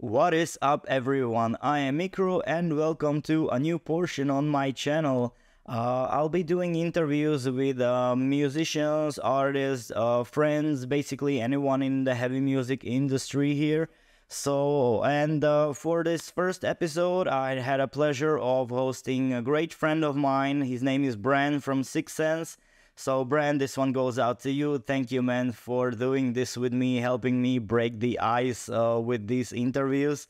What is up, everyone? I am Mikro, and welcome to a new portion on my channel. I'll be doing interviews with musicians, artists, friends, basically anyone in the heavy music industry here. For this first episode, I had a pleasure of hosting a great friend of mine. His name is Bran from Sicksense. So, Bran, this one goes out to you. Thank you, man, for doing this with me, helping me break the ice with these interviews.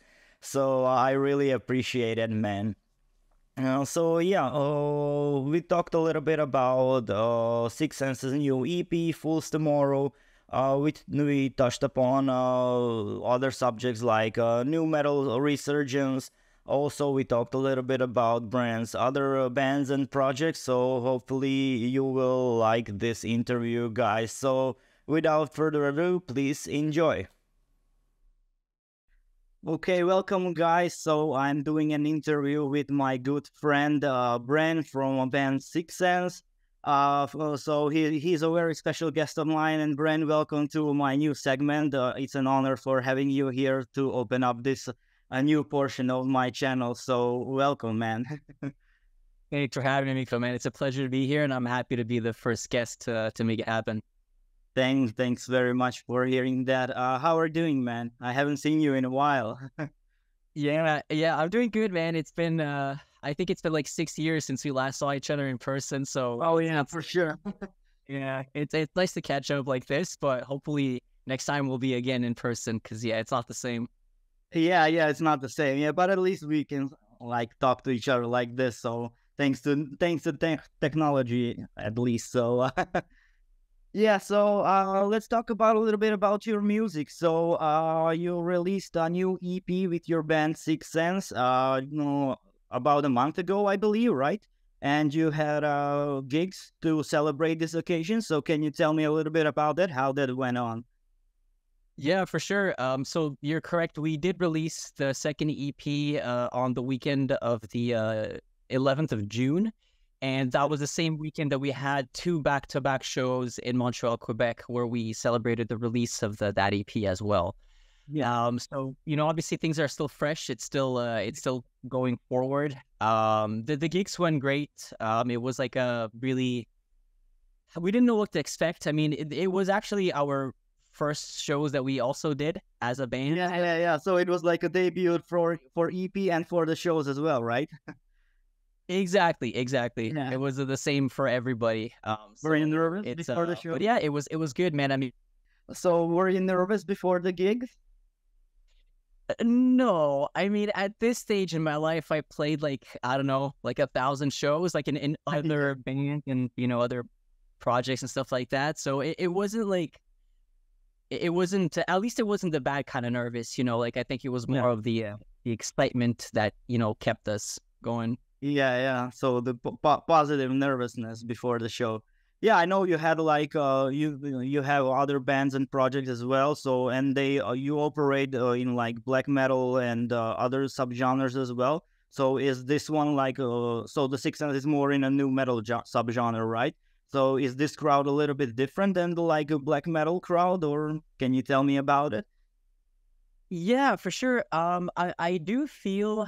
I really appreciate it, man. We talked a little bit about Six Sense's new EP, Fools Tomorrow. We touched upon other subjects like new metal resurgence. Also, we talked a little bit about Bran's other bands and projects, so hopefully you will like this interview, guys. So, without further ado, please enjoy. Okay, welcome, guys. So, I'm doing an interview with my good friend Bran from a band Sicksense. He's a very special guest of mine, and Bran, welcome to my new segment. It's an honor for having you here to open up this a new portion of my channel. So welcome, man. Thanks for having me, man. It's a pleasure to be here, and I'm happy to be the first guest to make it happen. Thanks very much for hearing that. How are you doing, man? I haven't seen you in a while. yeah, I'm doing good, man. It's been, I think it's been like 6 years since we last saw each other in person. So, oh yeah, for sure. Yeah, it's nice to catch up like this, but hopefully next time we'll be again in person because it's not the same. Yeah, it's not the same. Yeah, but at least we can like talk to each other like this. So thanks to technology, at least. So let's talk about a little bit about your music. So you released a new EP with your band Sicksense, about a month ago, I believe, right? And you had gigs to celebrate this occasion. So can you tell me a little bit about that? How that went on? Yeah, for sure. So you're correct. We did release the second EP on the weekend of the 11th of June. And that was the same weekend that we had two back-to-back shows in Montreal, Quebec, where we celebrated the release of that EP as well. Yeah. Obviously things are still fresh. It's still going forward. The gigs went great. It was like we didn't know what to expect. I mean, it was actually our first shows that we also did as a band. Yeah. So it was like a debut for EP and for the shows as well, right? Exactly. Yeah. It was the same for everybody. Were you nervous before the show? But yeah, it was good, man. I mean, so were you nervous before the gigs? No, I mean, at this stage in my life, I played like 1,000 shows, like in other bands and other projects and stuff like that. So it wasn't like. It wasn't, at least it wasn't the bad kind of nervous, like I think it was more of the excitement that, kept us going. Yeah. So the positive nervousness before the show. Yeah, I know you had like, you have other bands and projects as well. So, and you operate in like black metal and other subgenres as well. So is this one like, so the Sicksense is more in a new metal subgenre, right? So is this crowd a little bit different than the like a black metal crowd, or can you tell me about it? Yeah, for sure. I do feel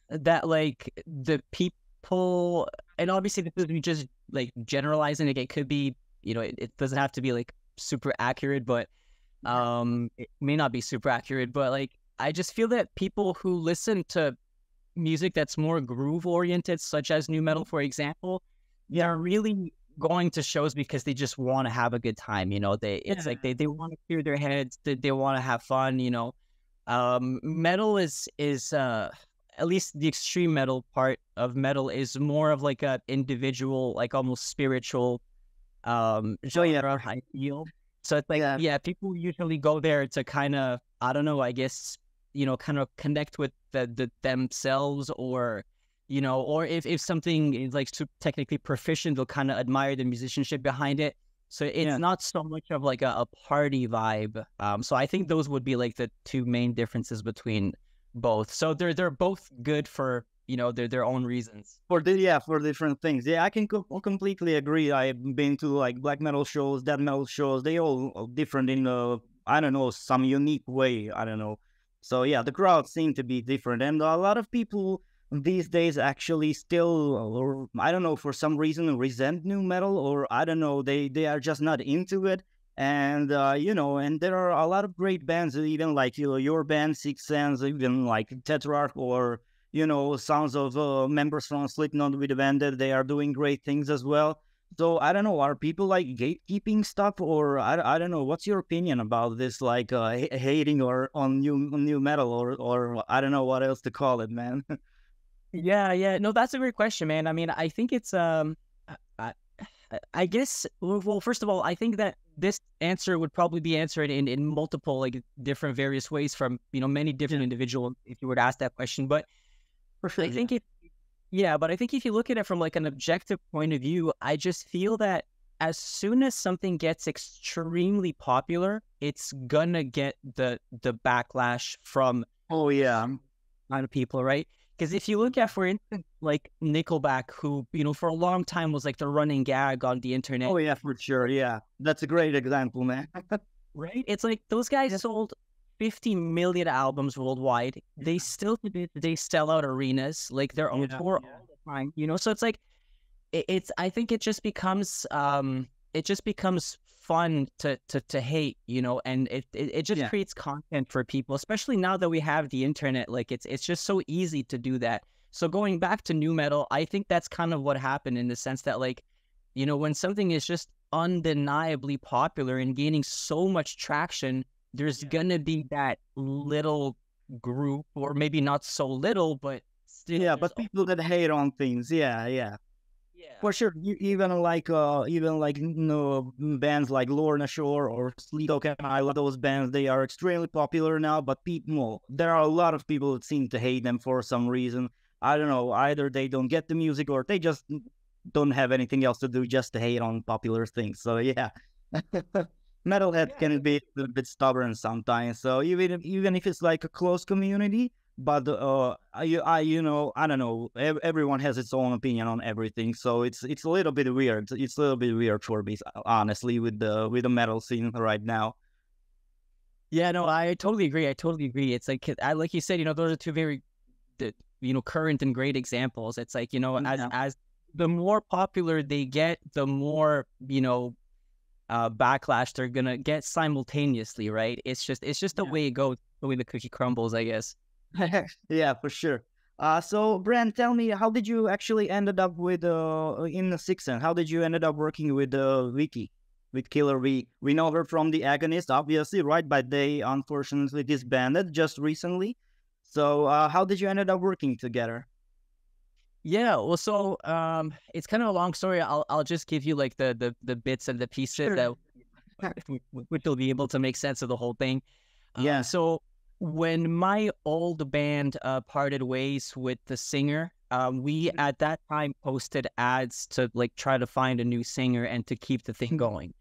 that like the people, and obviously this is just like generalizing it. It could be, it doesn't have to be like super accurate, but it may not be super accurate. But like I just feel that people who listen to music that's more groove oriented, such as new metal, for example, are really going to shows because they just want to have a good time. Like they want to clear their heads, they want to have fun. Metal is at least the extreme metal part of metal is more of like a individual, like almost spiritual genre, I feel. So it's like people usually go there to kind of, I don't know, I guess, kind of connect with the themselves, or or if something is like technically proficient, they'll kind of admire the musicianship behind it. So it's not so much of like a party vibe. So I think those would be like the two main differences between both. So they're both good for their own reasons. For different things. Yeah, I can completely agree. I've been to like black metal shows, death metal shows. They all different in I don't know, some unique way. I don't know. So yeah, the crowd seemed to be different, and a lot of people these days actually still, or I don't know, for some reason resent new metal, or I don't know, they are just not into it. And and there are a lot of great bands, even like your band Sicksense, even like Tetrarch, or sounds of members from Slipknot with the band that they are doing great things as well. So I don't know, are people like gatekeeping stuff, or I don't know. What's your opinion about this, like hating or on new metal, or I don't know what else to call it, man. Yeah, yeah. No, that's a great question, man. I mean, I think it's I, I guess well, first of all, I think that this answer would probably be answered in multiple like different various ways from many different individuals if you were to ask that question. But For sure, I think but I think if you look at it from like an objective point of view, I just feel that as soon as something gets extremely popular, it's gonna get the backlash from oh yeah, a lot of people, right? Because if you look at, for instance, like Nickelback, who for a long time was like the running gag on the internet. oh yeah, for sure, yeah, that's a great example, man. Right? It's like those guys sold 50 million albums worldwide. They still they sell out arenas, like they're on tour all the time. So it's like it's I think it just becomes fun to hate, and it just creates content for people, especially now that we have the internet. Like it's just so easy to do that. So going back to new metal, I think that's kind of what happened, in the sense that, like, when something is just undeniably popular and gaining so much traction, there's gonna be that little group, or maybe not so little, but still, Yeah, but people that hate on things, yeah. For sure, even like bands like Lorna Shore or Sleep Token, I love those bands. They are extremely popular now, but there are a lot of people that seem to hate them for some reason. I don't know, either they don't get the music, or they just don't have anything else to do just to hate on popular things. So yeah, metalhead can be a bit stubborn sometimes. So even if it's like a close community, but I don't know. Everyone has its own opinion on everything, so it's a little bit weird. It's a little bit weird for me, honestly, with the metal scene right now. Yeah, no, I totally agree. I totally agree. It's like like you said, those are two very, current and great examples. It's like as the more popular they get, the more backlash they're gonna get simultaneously, right? It's just the way it goes, the way the cookie crumbles, I guess. Yeah, for sure. So Bran, tell me, how did you actually ended up with in the Sicksense? How did you ended up working with Vicky, with Killer V? We know her from The Agonist, obviously, right? But they unfortunately disbanded just recently. So how did you ended up working together? Yeah, well, so it's kind of a long story. I'll just give you like the bits and the pieces that which will be able to make sense of the whole thing. Yeah. So when my old band parted ways with the singer, we at that time posted ads to like try to find a new singer and to keep the thing going.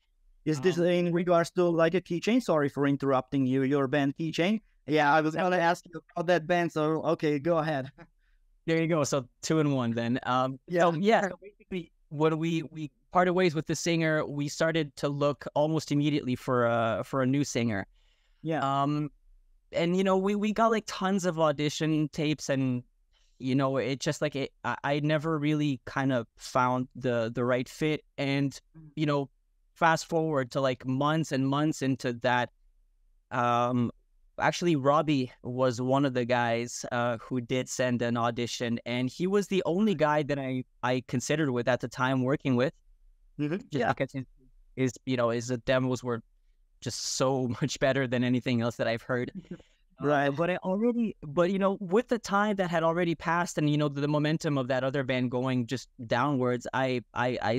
Is this in regards to like a keychain? Sorry for interrupting you. Your band Keychain. Yeah, I was gonna ask you about that band. So okay, go ahead. There you go. So 2 in 1 then. So basically, when we parted ways with the singer, we started to look almost immediately for a new singer. Yeah. And we got like tons of audition tapes, and it just like I never really kind of found the right fit. And fast forward to like months and months into that, actually Robbie was one of the guys who did send an audition, and he was the only guy that I considered with at the time working with. Just because his demos were just so much better than anything else that I've heard. Right. But with the time that had already passed, and the momentum of that other band going just downwards, I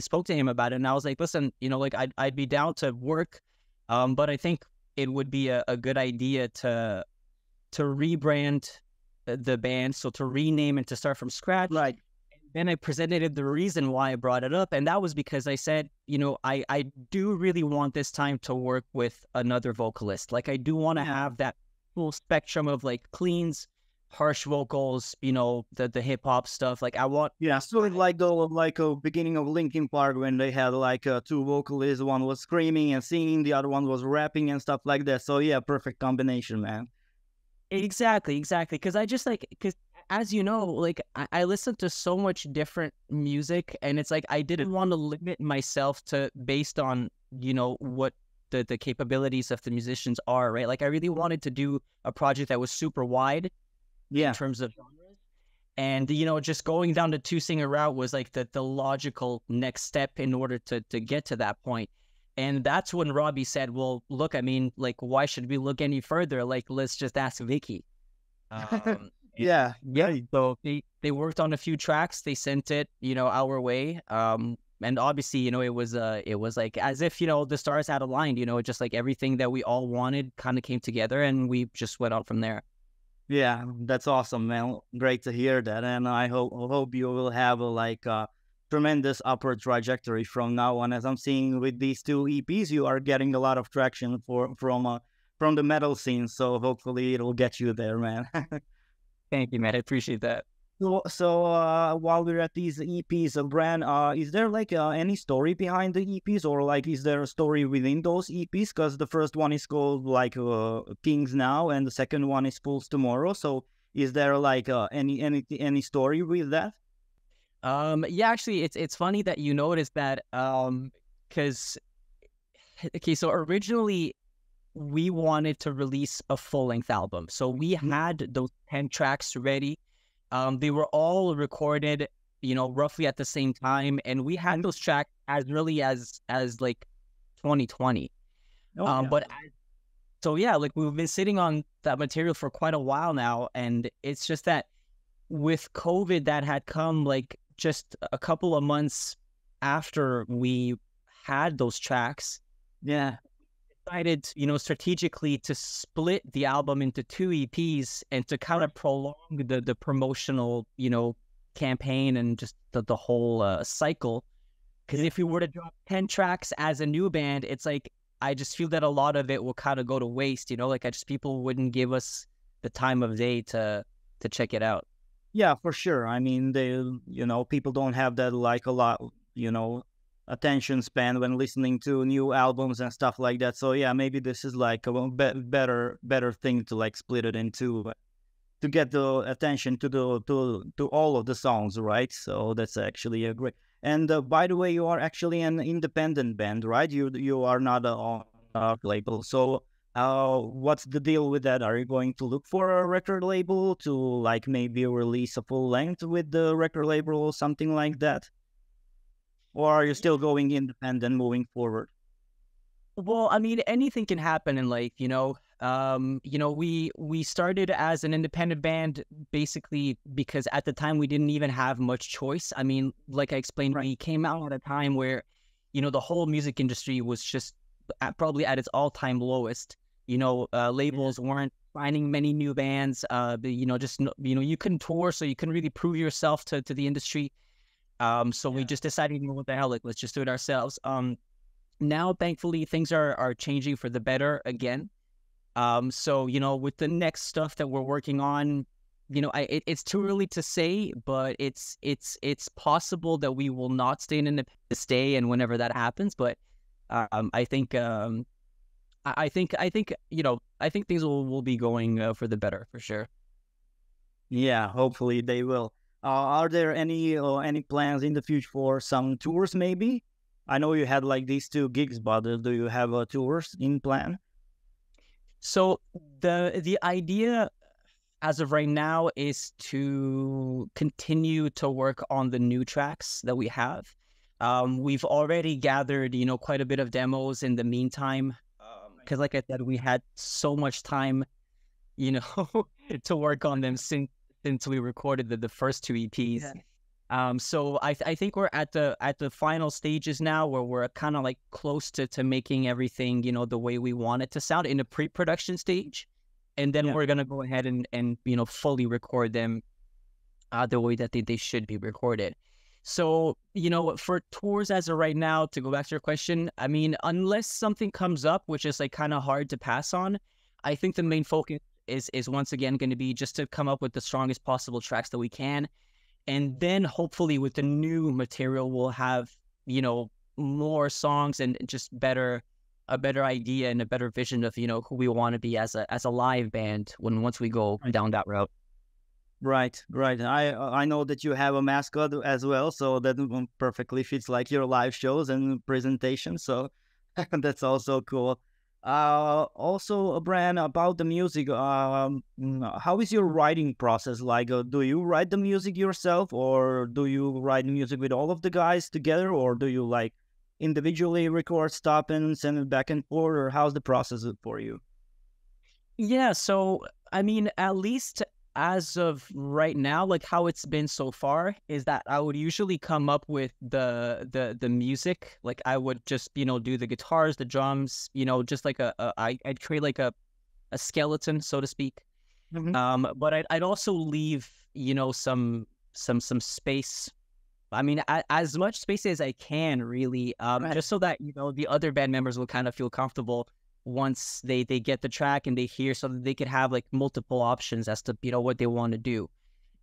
spoke to him about it, and I was like, listen, like I'd be down to work, but I think it would be a good idea to rebrand the band, so to rename and to start from scratch. Right. Then I presented the reason why I brought it up, and that was because I said, I do really want this time to work with another vocalist. Like, I do want to have that full spectrum of like cleans, harsh vocals, the hip hop stuff. Like I want, so it's like a beginning of Linkin Park, when they had like two vocalists. One was screaming and singing, the other one was rapping and stuff like that. So yeah, perfect combination, man. Exactly. Because I just like, because as you know, like I listen to so much different music, and it's like I didn't want to limit myself to based on, what the capabilities of the musicians are, right? Like I really wanted to do a project that was super wide in Yeah. terms of genres. And just going down the two-singer route was like the logical next step in order to get to that point. And that's when Robbie said, well, look, I mean, like, why should we look any further? Like, let's just ask Vicky. Yeah. Yeah. So they worked on a few tracks. They sent it, our way. And obviously, it was like as if, the stars had aligned, just like everything that we all wanted kind of came together, and we just went on from there. Yeah, that's awesome, man. Great to hear that, and I hope you will have a tremendous upward trajectory from now on. As I'm seeing with these two EPs, you are getting a lot of traction from the metal scene. So hopefully it'll get you there, man. Thank you, man. I appreciate that. So, while we're at these EPs, Bran, is there any story behind the EPs, or like is there a story within those EPs? Because the first one is called Kings Now, and the second one is Fools Tomorrow. So, is there any story with that? Yeah, actually, it's funny that you noticed that. Because okay, so originally we wanted to release a full-length album, so we had those 10 tracks ready. They were all recorded, roughly at the same time, and we had those tracks as early as like 2020. Oh, yeah. But so yeah, like we've been sitting on that material for quite a while now, and it's just that with COVID that had come like just a couple of months after we had those tracks. Yeah. Decided, strategically to split the album into two EPs and to kind of prolong the promotional, campaign and just the whole cycle. Because if we were to drop 10 tracks as a new band, it's like, I just feel that a lot of it will kind of go to waste, like people wouldn't give us the time of day to check it out. Yeah, for sure. I mean, people don't have that a lot, attention span when listening to new albums and stuff like that. So yeah, maybe this is like a better thing to like split it into to get the attention to all of the songs, right? So that's actually a great. And by the way, you are actually an independent band, right? You are not on a label. So what's the deal with that? Are you going to look for a record label to like maybe release a full length with the record label or something like that? Or are you still going independent moving forward? Well, I mean, anything can happen in life, we started as an independent band basically because at the time we didn't even have much choice. I mean, like I explained, we came out at a time where, the whole music industry was just probably at its all-time lowest. Labels weren't finding many new bands. You couldn't tour, so you couldn't really prove yourself to the industry. So we just decided, what the hell, like, let's just do it ourselves. Now, thankfully, things are changing for the better again. So, with the next stuff that we're working on, it's too early to say, but it's possible that we will not stay in the stay, and whenever that happens. But I think things will be going for the better for sure. Yeah, hopefully they will. Are there any plans in the future for some tours? Maybe I know you had like these two gigs, but do you have tours in plan? So the idea as of right now is to continue to work on the new tracks that we have. We've already gathered, quite a bit of demos in the meantime, because like I said, we had so much time, to work on them since we recorded the first two EPs. Yeah. So I think we're at the final stages now, where we're kind of like close to making everything, the way we want it to sound in a pre-production stage. And then we're going to go ahead and fully record them the way that they should be recorded. So, for tours as of right now, to go back to your question, I mean, unless something comes up, which is like kind of hard to pass on, I think the main focus is once again going to be just to come up with the strongest possible tracks that we can. And then hopefully with the new material, we'll have, more songs and just better a better idea and a better vision of, you know, who we want to be as a live band once we go down that route. Right, right. I know that you have a mascot as well, so that perfectly fits like your live shows and presentations. So that's also cool. Also, Bran, about the music, how is your writing process like? Do you write the music yourself, or do you write music with all of the guys together, or do you like individually record stuff and send it back and forth, or how's the process for you? Yeah, so I mean, at least as of right now, like how it's been so far is that I would usually come up with the music. Like I would just, you know, do the guitars, the drums, you know, just like I'd create like a skeleton, so to speak. Hmm. But I'd also leave, you know, some space. I mean, as much space as I can, really, Right. just so that, you know, the other band members will kind of feel comfortable once they get the track and they hear, so that they could have like multiple options as to, you know, what they want to do.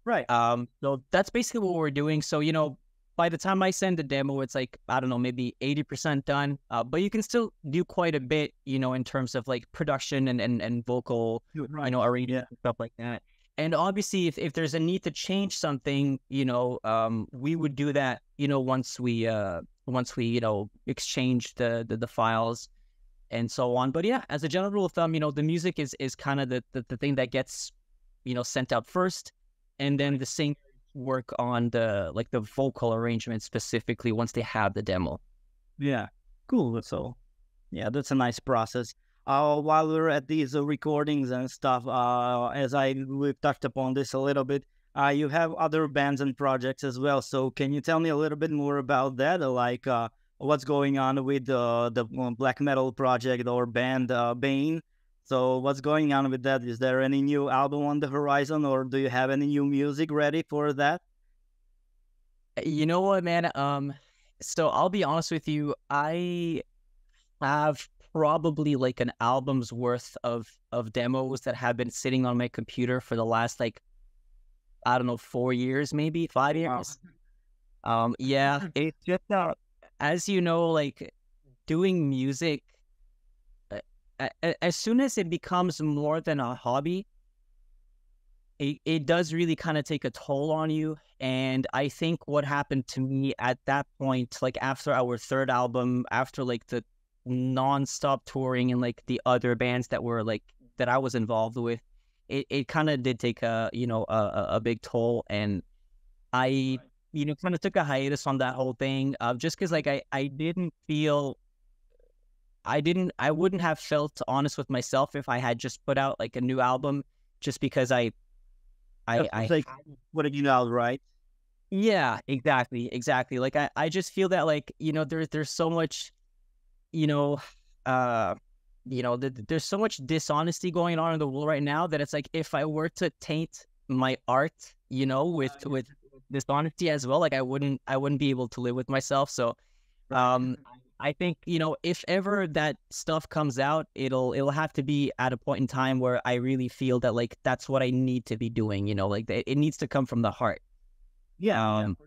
Right. So that's basically what we're doing. So, you know, by the time I send the demo, it's like, I don't know, maybe 80% done. But you can still do quite a bit, you know, in terms of like production and vocal, you Right. know, arrangement Yeah. and stuff like that. And obviously, if there's a need to change something, you know, we would do that, you know, once we, you know, exchange the files and so on. But yeah, as a general rule of thumb, you know, the music is kind of the thing that gets, you know, sent out first, and then the singers work on the vocal arrangement specifically once they have the demo. Yeah. Cool. So yeah, that's a nice process. While we're at these recordings and stuff, as we've touched upon this a little bit, you have other bands and projects as well. So can you tell me a little bit more about that? What's going on with the black metal project or band BANE? So what's going on with that? Is there any new album on the horizon, or do you have any new music ready for that? You know what, man? So I'll be honest with you, I have probably like an album's worth of demos that have been sitting on my computer for the last like, I don't know, 4 years, maybe 5 years. Yeah, it's just as you know, like doing music, as soon as it becomes more than a hobby, it does really kind of take a toll on you. And I think what happened to me at that point, like after our third album, after like the nonstop touring and like the other bands that were like that I was involved with, it kind of did take a, you know, a big toll. And I, you know, kind of took a hiatus on that whole thing, just because like I didn't feel, I wouldn't have felt honest with myself if I had just put out like a new album just because It's like what you know, right? yeah, exactly. Like I just feel that like, you know, there's so much, you know, uh, there's so much dishonesty going on in the world right now that it's like if I were to taint my art, you know, with dishonesty as well, like I wouldn't be able to live with myself. So, Right. um, I think, you know, if ever that stuff comes out, it'll have to be at a point in time where I really feel that like that's what I need to be doing, you know, like it needs to come from the heart. Yeah. Yeah. Um,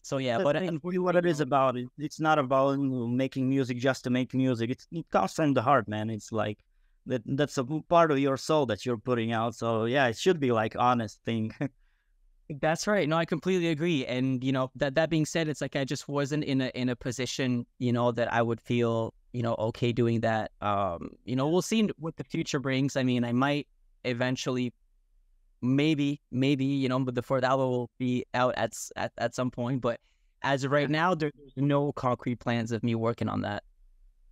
so yeah, That's but basically what it is about. It's not about making music just to make music. It comes from the heart, man. It's like that's a part of your soul that you're putting out. So yeah, it should be like honest thing. that's right. No, I completely agree. And you know, that being said, it's like I just wasn't in a position, you know, that I would feel, you know, okay doing that. You know, we'll see what the future brings. I mean, I might eventually, maybe, you know, but before that will be out at some point. But as of right Yeah. now, there's no concrete plans of me working on that.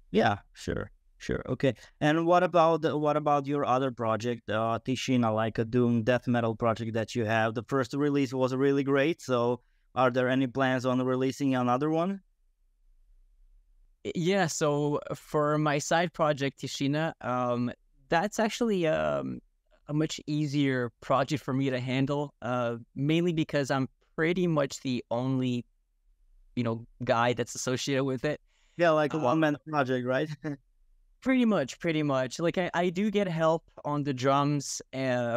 Yeah, sure, sure, okay. And what about your other project, Tishina, like a doom death metal project that you have? The first release was really great. So are there any plans on releasing another one? Yeah, so for my side project, Tishina, that's actually a much easier project for me to handle, mainly because I'm pretty much the only, you know, guy that's associated with it. Yeah, like a Uh, one man project, right? pretty much. Like I do get help on the drums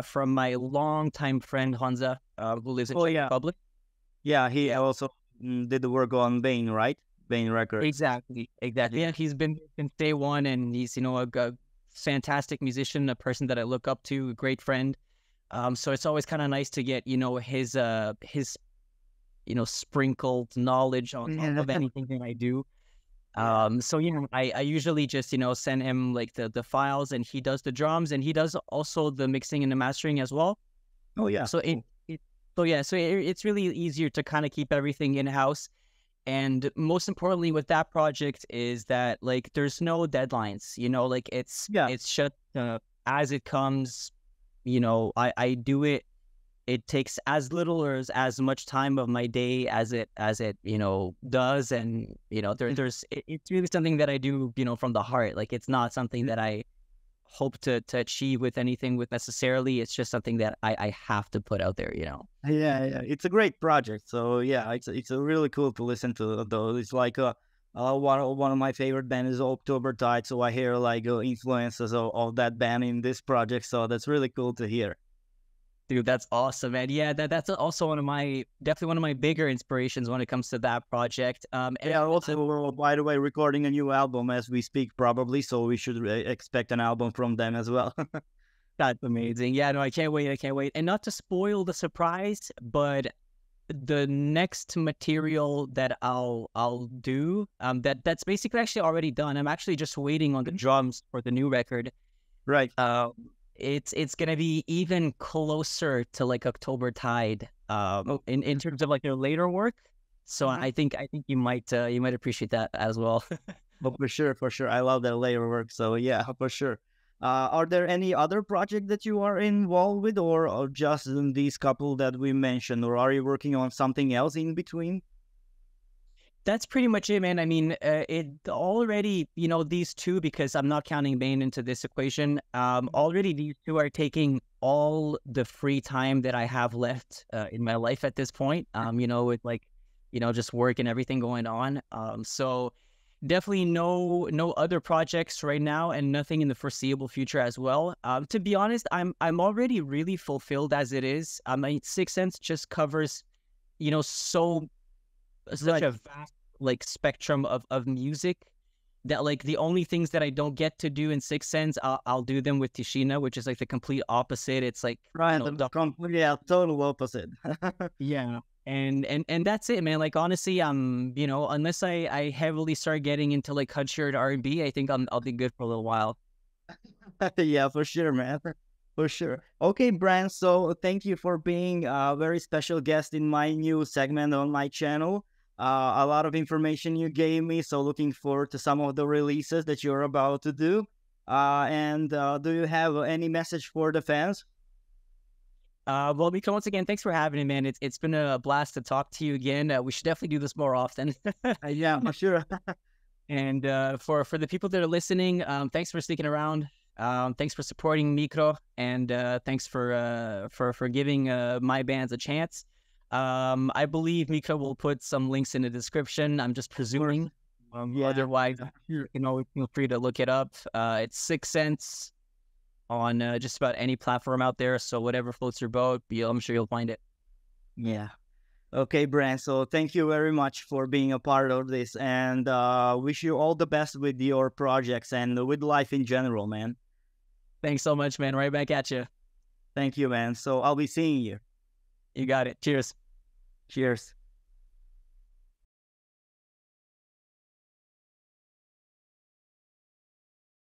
from my longtime friend Hansa, who lives in Oh Czech yeah, Republic. yeah. He Yeah, also did the work on Bane, right? BANE Records. Exactly. Yeah, he's been since day one, and he's a fantastic musician, a person that I look up to, a great friend. So it's always kind of nice to get his sprinkled knowledge of anything that I do. So I usually just send him like the files, and he does the drums, and he does also the mixing and the mastering as well. Oh yeah. So it's really easier to kind of keep everything in house. And most importantly with that project is that like there's no deadlines, like it's shut as it comes. I do it. It takes as little or as much time of my day as it does, and it's really something that I do from the heart. Like it's not something that I hope to achieve with anything with necessarily. It's just something that I have to put out there. Yeah, it's a great project. So yeah, it's a really cool to listen to though. It's like one of my favorite bands is October Tide, so I hear like influences of that band in this project. So that's really cool to hear. Dude, that's awesome, man. Yeah, that's also definitely one of my bigger inspirations when it comes to that project. And also, we're, by the way, recording a new album as we speak, probably. So we should expect an album from them as well. That's amazing. Yeah, no, I can't wait. And not to spoil the surprise, but the next material that I'll do, that's basically actually already done. I'm actually just waiting on the drums for the new record. Right. It's gonna be even closer to like October Tide, in terms of like their later work. So I think you might appreciate that as well. But for sure, I love that later work. So yeah, for sure. Are there any other project that you are involved with, or just these couple that we mentioned, or are you working on something else in between? That's pretty much it, man. I mean, it already, these two, because I'm not counting BANE into this equation. Already these two are taking all the free time that I have left in my life at this point. With like, just work and everything going on. So definitely no other projects right now, and nothing in the foreseeable future as well. To be honest, I'm already really fulfilled as it is. I mean, Sicksense just covers, such a vast like spectrum of music that like the only things that I don't get to do in Sicksense, I'll do them with Tishina, which is like the complete opposite. It's like total opposite. Yeah. And that's it, man. Like honestly, unless I heavily start getting into like country or R&B, I think I'll be good for a little while. Yeah, for sure, man. For sure. Okay, Bran. So thank you for being a very special guest in my new segment on my channel. A lot of information you gave me. So looking forward to some of the releases that you're about to do. And do you have any message for the fans? Well, Mika, once again, thanks for having me, man. It's been a blast to talk to you again. We should definitely do this more often. Yeah, for sure. And for the people that are listening, thanks for sticking around. Thanks for supporting Mikro, and thanks for giving my bands a chance. I believe Mikro will put some links in the description. I'm just presuming. Otherwise, feel free to look it up. It's Sicksense on just about any platform out there. So whatever floats your boat, I'm sure you'll find it. Yeah. Okay, Bran. So thank you very much for being a part of this, and wish you all the best with your projects and with life in general, man. Thanks so much, man. Right back at you. Thank you, man. So I'll be seeing you. You got it. Cheers. Cheers.